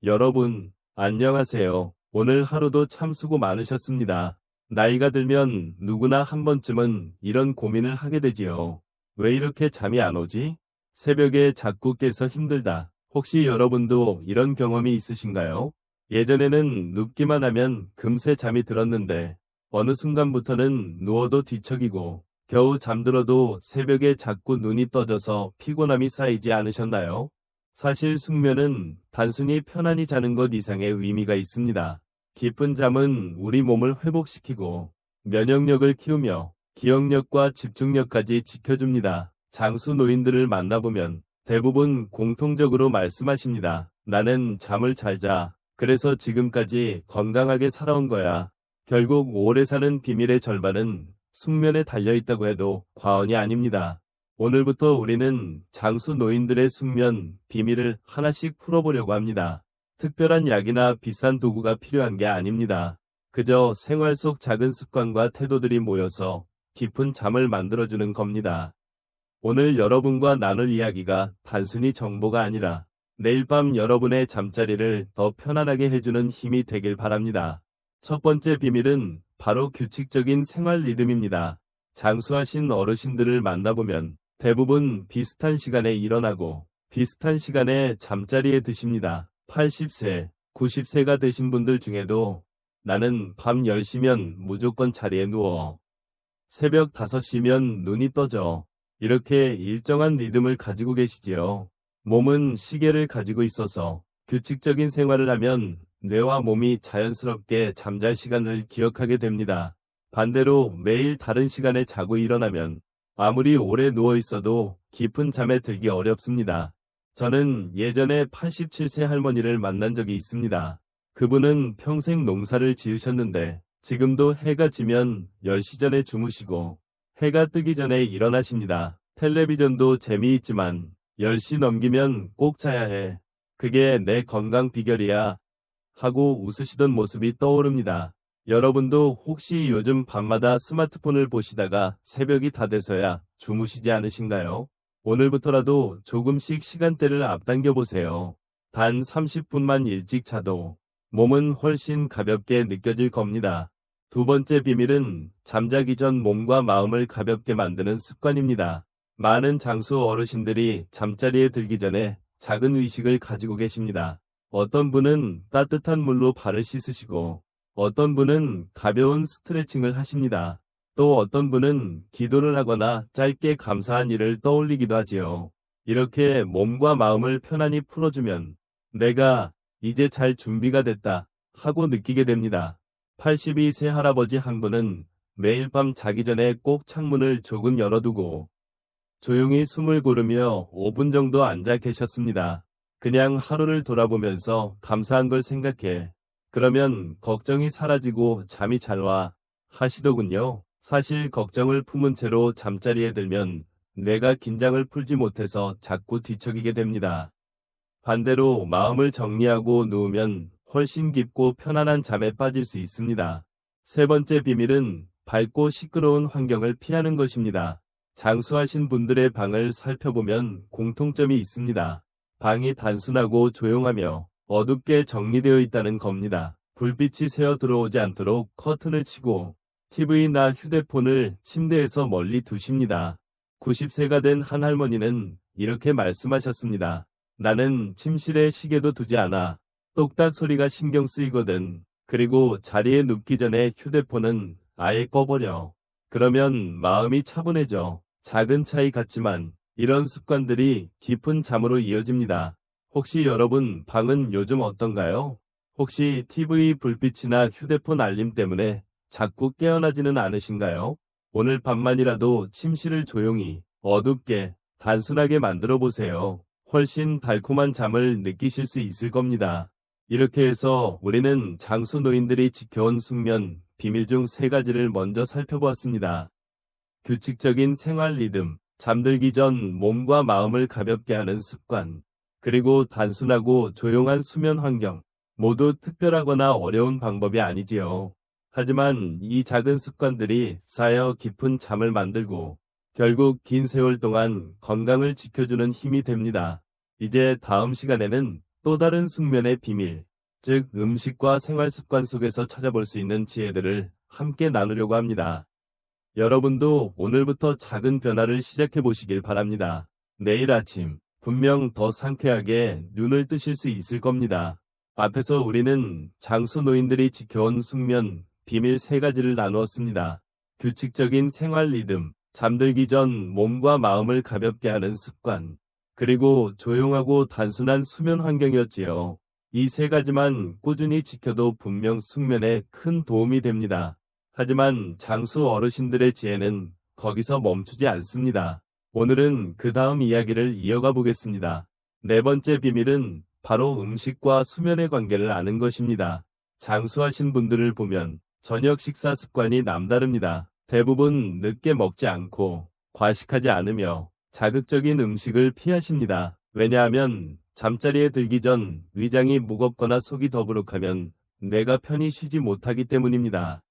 여러분, 안녕하세요. 오늘 하루도 참 수고 많으셨습니다. 나이가 들면 누구나 한 번쯤은 이런 고민을 하게 되지요. 왜 이렇게 잠이 안 오지? 새벽에 자꾸 깨서 힘들다. 혹시 여러분도 이런 경험이 있으신가요? 예전에는 눕기만 하면 금세 잠이 들었는데 어느 순간부터는 누워도 뒤척이고 겨우 잠들어도 새벽에 자꾸 눈이 떠져서 피곤함이 쌓이지 않으셨나요? 사실 숙면은 단순히 편안히 자는 것 이상의 의미가 있습니다. 깊은 잠은 우리 몸을 회복시키고 면역력을 키우며 기억력과 집중력까지 지켜줍니다. 장수 노인들을 만나보면 대부분 공통적으로 말씀하십니다. 나는 잠을 잘 자. 그래서 지금까지 건강하게 살아온 거야. 결국 오래 사는 비밀의 절반은 숙면에 달려있다고 해도 과언이 아닙니다. 오늘부터 우리는 장수 노인들의 숙면 비밀을 하나씩 풀어보려고 합니다. 특별한 약이나 비싼 도구가 필요한 게 아닙니다. 그저 생활 속 작은 습관과 태도들이 모여서 깊은 잠을 만들어주는 겁니다. 오늘 여러분과 나눌 이야기가 단순히 정보가 아니라 내일 밤 여러분의 잠자리를 더 편안하게 해주는 힘이 되길 바랍니다. 첫 번째 비밀은 바로 규칙적인 생활 리듬입니다. 장수하신 어르신들을 만나보면 대부분 비슷한 시간에 일어나고 비슷한 시간에 잠자리에 드십니다. 80세, 90세가 되신 분들 중에도 나는 밤 10시면 무조건 자리에 누워. 새벽 5시면 눈이 떠져. 이렇게 일정한 리듬을 가지고 계시지요. 몸은 시계를 가지고 있어서 규칙적인 생활을 하면 뇌와 몸이 자연스럽게 잠잘 시간을 기억하게 됩니다. 반대로 매일 다른 시간에 자고 일어나면 아무리 오래 누워 있어도 깊은 잠에 들기 어렵습니다. 저는 예전에 87세 할머니를 만난 적이 있습니다. 그분은 평생 농사를 지으셨는데 지금도 해가 지면 10시 전에 주무시고 해가 뜨기 전에 일어나십니다. 텔레비전도 재미있지만 10시 넘기면 꼭 자야 해. 그게 내 건강 비결이야. 하고 웃으시던 모습이 떠오릅니다. 여러분도 혹시 요즘 밤마다 스마트폰을 보시다가 새벽이 다 돼서야 주무시지 않으신가요? 오늘부터라도 조금씩 시간대를 앞당겨 보세요. 단 30분만 일찍 자도 몸은 훨씬 가볍게 느껴질 겁니다. 두 번째 비밀은 잠자기 전 몸과 마음을 가볍게 만드는 습관입니다. 많은 장수 어르신들이 잠자리에 들기 전에 작은 의식을 가지고 계십니다. 어떤 분은 따뜻한 물로 발을 씻으시고 어떤 분은 가벼운 스트레칭을 하십니다. 또 어떤 분은 기도를 하거나 짧게 감사한 일을 떠올리기도 하지요. 이렇게 몸과 마음을 편안히 풀어주면 내가 이제 잘 준비가 됐다 하고 느끼게 됩니다. 82세 할아버지 한 분은 매일 밤 자기 전에 꼭 창문을 조금 열어두고 조용히 숨을 고르며 5분 정도 앉아 계셨습니다. 그냥 하루를 돌아보면서 감사한 걸 생각해. 그러면 걱정이 사라지고 잠이 잘 와 하시더군요. 사실 걱정을 품은 채로 잠자리에 들면 뇌가 긴장을 풀지 못해서 자꾸 뒤척이게 됩니다. 반대로 마음을 정리하고 누우면 훨씬 깊고 편안한 잠에 빠질 수 있습니다. 세 번째 비밀은 밝고 시끄러운 환경을 피하는 것입니다. 장수하신 분들의 방을 살펴보면 공통점이 있습니다. 방이 단순하고 조용하며 어둡게 정리되어 있다는 겁니다. 불빛이 새어 들어오지 않도록 커튼을 치고 TV나 휴대폰을 침대에서 멀리 두십니다. 90세가 된 한 할머니는 이렇게 말씀하셨습니다. 나는 침실에 시계도 두지 않아. 똑딱 소리가 신경 쓰이거든. 그리고 자리에 눕기 전에 휴대폰은 아예 꺼버려. 그러면 마음이 차분해져. 작은 차이 같지만 이런 습관들이 깊은 잠으로 이어집니다. 혹시 여러분 방은 요즘 어떤가요? 혹시 TV 불빛이나 휴대폰 알림 때문에 자꾸 깨어나지는 않으신가요? 오늘 밤만이라도 침실을 조용히, 어둡게, 단순하게 만들어 보세요. 훨씬 달콤한 잠을 느끼실 수 있을 겁니다. 이렇게 해서 우리는 장수 노인들이 지켜온 숙면 비밀 중 3가지를 먼저 살펴보았습니다. 규칙적인 생활 리듬, 잠들기 전 몸과 마음을 가볍게 하는 습관, 그리고 단순하고 조용한 수면 환경. 모두 특별하거나 어려운 방법이 아니지요. 하지만 이 작은 습관들이 쌓여 깊은 잠을 만들고 결국 긴 세월 동안 건강을 지켜주는 힘이 됩니다. 이제 다음 시간에는 또 다른 숙면의 비밀, 즉 음식과 생활 습관 속에서 찾아볼 수 있는 지혜들을 함께 나누려고 합니다. 여러분도 오늘부터 작은 변화를 시작해 보시길 바랍니다. 내일 아침 분명 더 상쾌하게 눈을 뜨실 수 있을 겁니다. 앞에서 우리는 장수 노인들이 지켜온 숙면 비밀 3가지를 나누었습니다. 규칙적인 생활 리듬, 잠들기 전 몸과 마음을 가볍게 하는 습관, 그리고 조용하고 단순한 수면 환경이었지요. 이 3가지만 꾸준히 지켜도 분명 숙면에 큰 도움이 됩니다. 하지만 장수 어르신들의 지혜는 거기서 멈추지 않습니다. 오늘은 그 다음 이야기를 이어가 보겠습니다. 4번째 비밀은 바로 음식과 수면의 관계를 아는 것입니다. 장수하신 분들을 보면 저녁 식사 습관이 남다릅니다. 대부분 늦게 먹지 않고 과식하지 않으며 자극적인 음식을 피하십니다. 왜냐하면 잠자리에 들기 전 위장이 무겁거나 속이 더부룩하면 뇌가 편히 쉬지 못하기 때문입니다.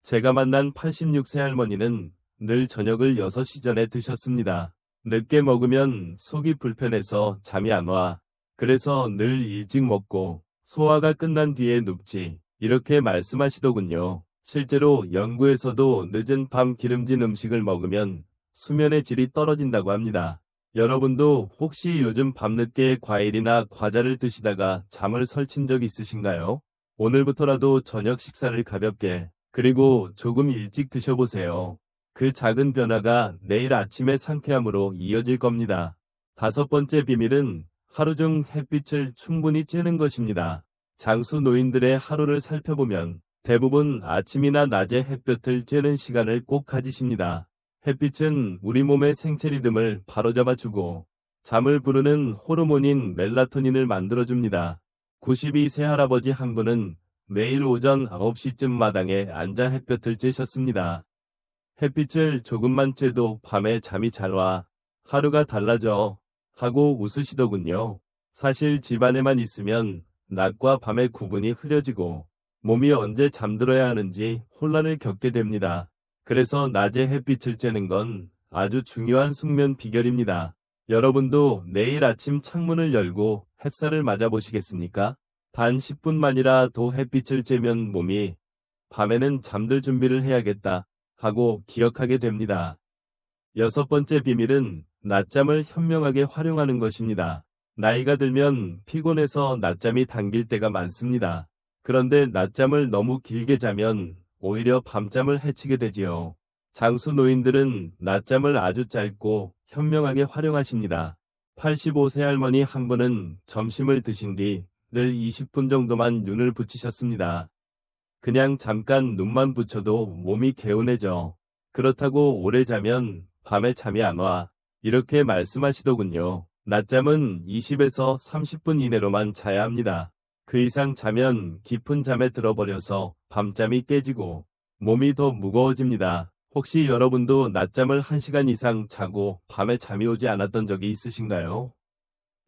제가 만난 86세 할머니는 늘 저녁을 6시 전에 드셨습니다. 늦게 먹으면 속이 불편해서 잠이 안 와. 그래서 늘 일찍 먹고 소화가 끝난 뒤에 눕지. 이렇게 말씀하시더군요. 실제로 연구에서도 늦은 밤 기름진 음식을 먹으면 수면의 질이 떨어진다고 합니다. 여러분도 혹시 요즘 밤늦게 과일이나 과자를 드시다가 잠을 설친 적 있으신가요? 오늘부터라도 저녁 식사를 가볍게 그리고 조금 일찍 드셔보세요. 그 작은 변화가 내일 아침의 상쾌함으로 이어질 겁니다. 5번째 비밀은 하루 중 햇빛을 충분히 쬐는 것입니다. 장수 노인들의 하루를 살펴보면 대부분 아침이나 낮에 햇볕을 쬐는 시간을 꼭 가지십니다. 햇빛은 우리 몸의 생체 리듬을 바로잡아주고 잠을 부르는 호르몬인 멜라토닌을 만들어줍니다. 92세 할아버지 한 분은 매일 오전 9시쯤 마당에 앉아 햇볕을 쬐셨습니다. 햇빛을 조금만 쬐도 밤에 잠이 잘 와. 하루가 달라져. 하고 웃으시더군요. 사실 집안에만 있으면 낮과 밤의 구분이 흐려지고 몸이 언제 잠들어야 하는지 혼란을 겪게 됩니다. 그래서 낮에 햇빛을 쬐는 건 아주 중요한 숙면 비결입니다. 여러분도 내일 아침 창문을 열고 햇살을 맞아보시겠습니까? 단 10분만이라도 햇빛을 쬐면 몸이 밤에는 잠들 준비를 해야겠다 하고 기억하게 됩니다. 6번째 비밀은 낮잠을 현명하게 활용하는 것입니다. 나이가 들면 피곤해서 낮잠이 당길 때가 많습니다. 그런데 낮잠을 너무 길게 자면 오히려 밤잠을 해치게 되지요. 장수 노인들은 낮잠을 아주 짧고 현명하게 활용하십니다. 85세 할머니 한 분은 점심을 드신 뒤 늘 20분 정도만 눈을 붙이셨습니다. 그냥 잠깐 눈만 붙여도 몸이 개운해져. 그렇다고 오래 자면 밤에 잠이 안 와. 이렇게 말씀하시더군요. 낮잠은 20에서 30분 이내로만 자야 합니다. 그 이상 자면 깊은 잠에 들어버려서 밤잠이 깨지고 몸이 더 무거워집니다. 혹시 여러분도 낮잠을 1시간 이상 자고 밤에 잠이 오지 않았던 적이 있으신가요?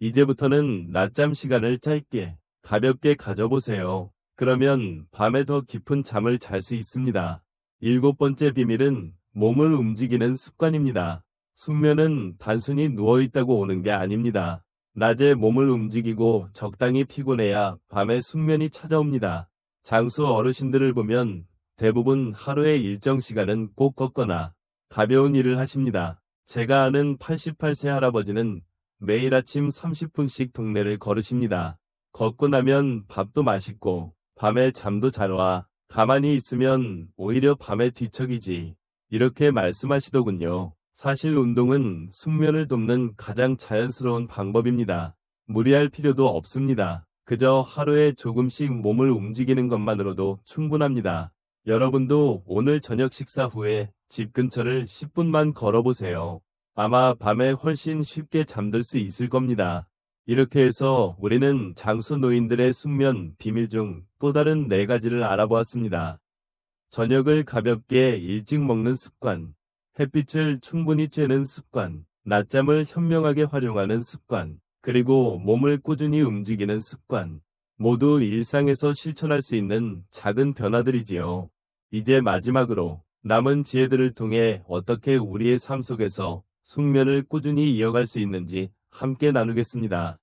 이제부터는 낮잠 시간을 짧게, 가볍게 가져보세요. 그러면 밤에 더 깊은 잠을 잘 수 있습니다. 7번째 비밀은 몸을 움직이는 습관입니다. 숙면은 단순히 누워있다고 오는 게 아닙니다. 낮에 몸을 움직이고 적당히 피곤해야 밤에 숙면이 찾아옵니다. 장수 어르신들을 보면 대부분 하루의 일정 시간은 꼭 걷거나 가벼운 일을 하십니다. 제가 아는 88세 할아버지는 매일 아침 30분씩 동네를 걸으십니다. 걷고 나면 밥도 맛있고 밤에 잠도 잘 와. 가만히 있으면 오히려 밤에 뒤척이지. 이렇게 말씀하시더군요. 사실 운동은 숙면을 돕는 가장 자연스러운 방법입니다. 무리할 필요도 없습니다. 그저 하루에 조금씩 몸을 움직이는 것만으로도 충분합니다. 여러분도 오늘 저녁 식사 후에 집 근처를 10분만 걸어보세요. 아마 밤에 훨씬 쉽게 잠들 수 있을 겁니다. 이렇게 해서 우리는 장수 노인들의 숙면 비밀 중 또 다른 4가지를 알아보았습니다. 저녁을 가볍게 일찍 먹는 습관, 햇빛을 충분히 쬐는 습관, 낮잠을 현명하게 활용하는 습관, 그리고 몸을 꾸준히 움직이는 습관. 모두 일상에서 실천할 수 있는 작은 변화들이지요. 이제 마지막으로 남은 지혜들을 통해 어떻게 우리의 삶 속에서 숙면을 꾸준히 이어갈 수 있는지 함께 나누겠습니다.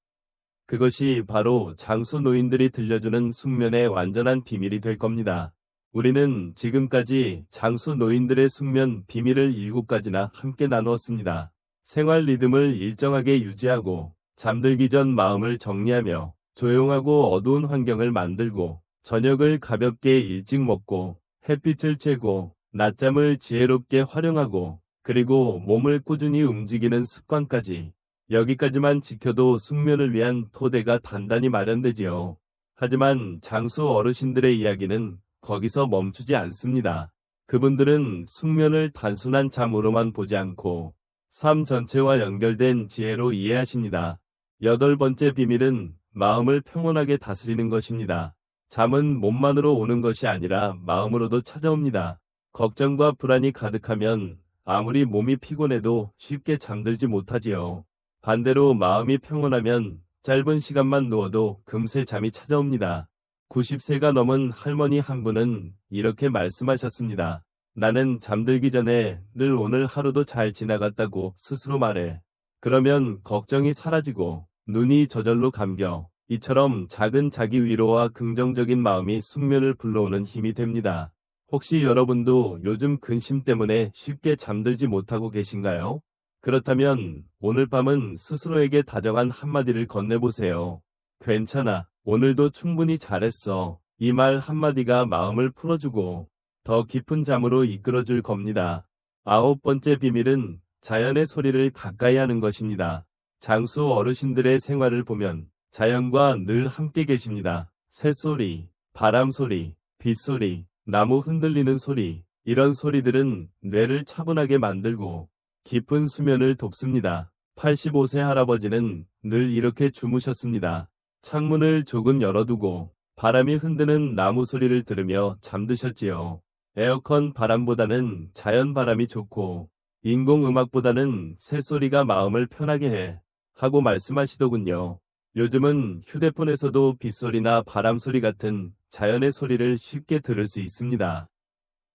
그것이 바로 장수 노인들이 들려주는 숙면의 완전한 비밀이 될 겁니다. 우리는 지금까지 장수 노인들의 숙면 비밀을 7가지나 함께 나누었습니다. 생활 리듬을 일정하게 유지하고 잠들기 전 마음을 정리하며 조용하고 어두운 환경을 만들고 저녁을 가볍게 일찍 먹고 햇빛을 쬐고 낮잠을 지혜롭게 활용하고 그리고 몸을 꾸준히 움직이는 습관까지 여기까지만 지켜도 숙면을 위한 토대가 단단히 마련되지요. 하지만 장수 어르신들의 이야기는 거기서 멈추지 않습니다. 그분들은 숙면을 단순한 잠으로만 보지 않고 삶 전체와 연결된 지혜로 이해하십니다. 8번째 비밀은 마음을 평온하게 다스리는 것입니다. 잠은 몸만으로 오는 것이 아니라 마음으로도 찾아옵니다. 걱정과 불안이 가득하면 아무리 몸이 피곤해도 쉽게 잠들지 못하지요. 반대로 마음이 평온하면 짧은 시간만 누워도 금세 잠이 찾아옵니다. 90세가 넘은 할머니 한 분은 이렇게 말씀하셨습니다. 나는 잠들기 전에 늘 오늘 하루도 잘 지나갔다고 스스로 말해. 그러면 걱정이 사라지고 눈이 저절로 감겨. 이처럼 작은 자기 위로와 긍정적인 마음이 숙면을 불러오는 힘이 됩니다. 혹시 여러분도 요즘 근심 때문에 쉽게 잠들지 못하고 계신가요? 그렇다면 오늘 밤은 스스로에게 다정한 한마디를 건네보세요. 괜찮아. 오늘도 충분히 잘했어. 이 말 한마디가 마음을 풀어주고 더 깊은 잠으로 이끌어줄 겁니다. 9번째 비밀은 자연의 소리를 가까이 하는 것입니다. 장수 어르신들의 생활을 보면 자연과 늘 함께 계십니다. 새소리, 바람소리, 빗소리, 나무 흔들리는 소리, 이런 소리들은 뇌를 차분하게 만들고 깊은 수면을 돕습니다. 85세 할아버지는 늘 이렇게 주무셨습니다. 창문을 조금 열어두고 바람이 흔드는 나무 소리를 들으며 잠드셨지요. 에어컨 바람보다는 자연 바람이 좋고 인공음악보다는 새소리가 마음을 편하게 해 하고 말씀하시더군요. 요즘은 휴대폰에서도 빗소리나 바람소리 같은 자연의 소리를 쉽게 들을 수 있습니다.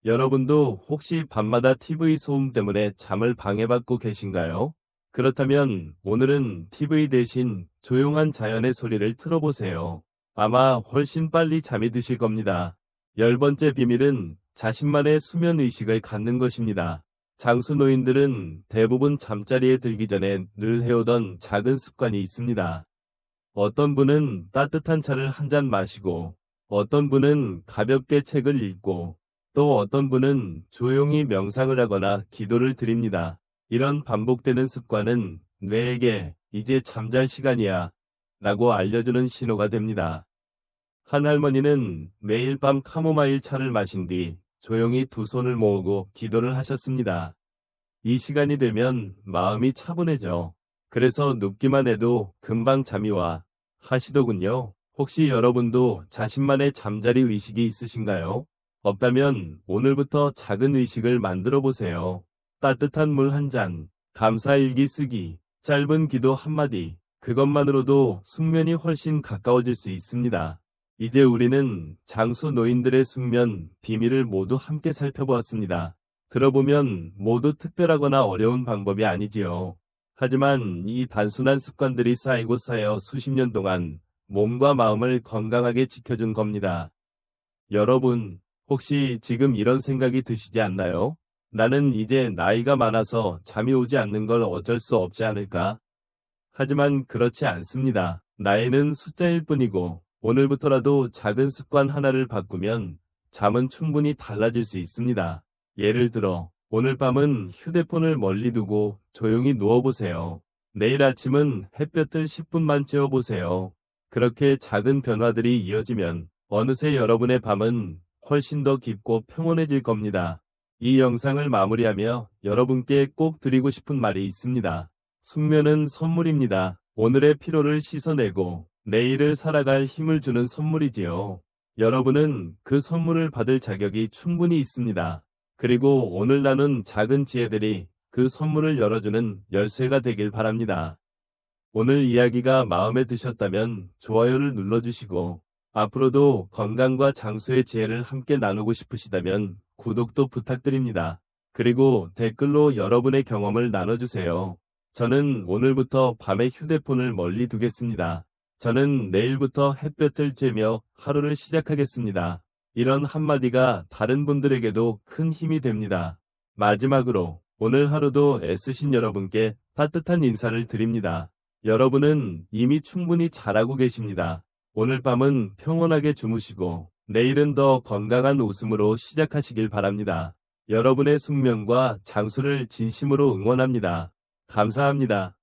여러분도 혹시 밤마다 TV 소음 때문에 잠을 방해받고 계신가요? 그렇다면 오늘은 TV 대신 조용한 자연의 소리를 틀어보세요. 아마 훨씬 빨리 잠이 드실 겁니다. 10번째 비밀은 자신만의 수면 의식을 갖는 것입니다. 장수 노인들은 대부분 잠자리에 들기 전에 늘 해오던 작은 습관이 있습니다. 어떤 분은 따뜻한 차를 한 잔 마시고, 어떤 분은 가볍게 책을 읽고, 또 어떤 분은 조용히 명상을 하거나 기도를 드립니다. 이런 반복되는 습관은 뇌에게 이제 잠잘 시간이야 라고 알려주는 신호가 됩니다. 한 할머니는 매일 밤 카모마일 차를 마신 뒤 조용히 두 손을 모으고 기도를 하셨습니다. 이 시간이 되면 마음이 차분해져. 그래서 눕기만 해도 금방 잠이 와 하시더군요. 혹시 여러분도 자신만의 잠자리 의식이 있으신가요? 없다면 오늘부터 작은 의식을 만들어 보세요. 따뜻한 물 한 잔, 감사일기 쓰기, 짧은 기도 한마디, 그것만으로도 숙면이 훨씬 가까워질 수 있습니다. 이제 우리는 장수 노인들의 숙면 비밀을 모두 함께 살펴보았습니다. 들어보면 모두 특별하거나 어려운 방법이 아니지요. 하지만 이 단순한 습관들이 쌓이고 쌓여 수십 년 동안 몸과 마음을 건강하게 지켜준 겁니다. 여러분, 혹시 지금 이런 생각이 드시지 않나요? 나는 이제 나이가 많아서 잠이 오지 않는 걸 어쩔 수 없지 않을까? 하지만 그렇지 않습니다. 나이는 숫자일 뿐이고 오늘부터라도 작은 습관 하나를 바꾸면 잠은 충분히 달라질 수 있습니다. 예를 들어 오늘 밤은 휴대폰을 멀리 두고 조용히 누워보세요. 내일 아침은 햇볕을 10분만 쬐어보세요. 그렇게 작은 변화들이 이어지면 어느새 여러분의 밤은 훨씬 더 깊고 평온해질 겁니다. 이 영상을 마무리하며 여러분께 꼭 드리고 싶은 말이 있습니다. 숙면은 선물입니다. 오늘의 피로를 씻어내고 내일을 살아갈 힘을 주는 선물이지요. 여러분은 그 선물을 받을 자격이 충분히 있습니다. 그리고 오늘 나눈 작은 지혜들이 그 선물을 열어주는 열쇠가 되길 바랍니다. 오늘 이야기가 마음에 드셨다면 좋아요를 눌러주시고 앞으로도 건강과 장수의 지혜를 함께 나누고 싶으시다면 구독도 부탁드립니다. 그리고 댓글로 여러분의 경험을 나눠주세요. 저는 오늘부터 밤에 휴대폰을 멀리 두겠습니다. 저는 내일부터 햇볕을 쬐며 하루를 시작하겠습니다. 이런 한마디가 다른 분들에게도 큰 힘이 됩니다. 마지막으로 오늘 하루도 애쓰신 여러분께 따뜻한 인사를 드립니다. 여러분은 이미 충분히 잘하고 계십니다. 오늘 밤은 평온하게 주무시고 내일은 더 건강한 웃음으로 시작하시길 바랍니다. 여러분의 숙면과 장수를 진심으로 응원합니다. 감사합니다.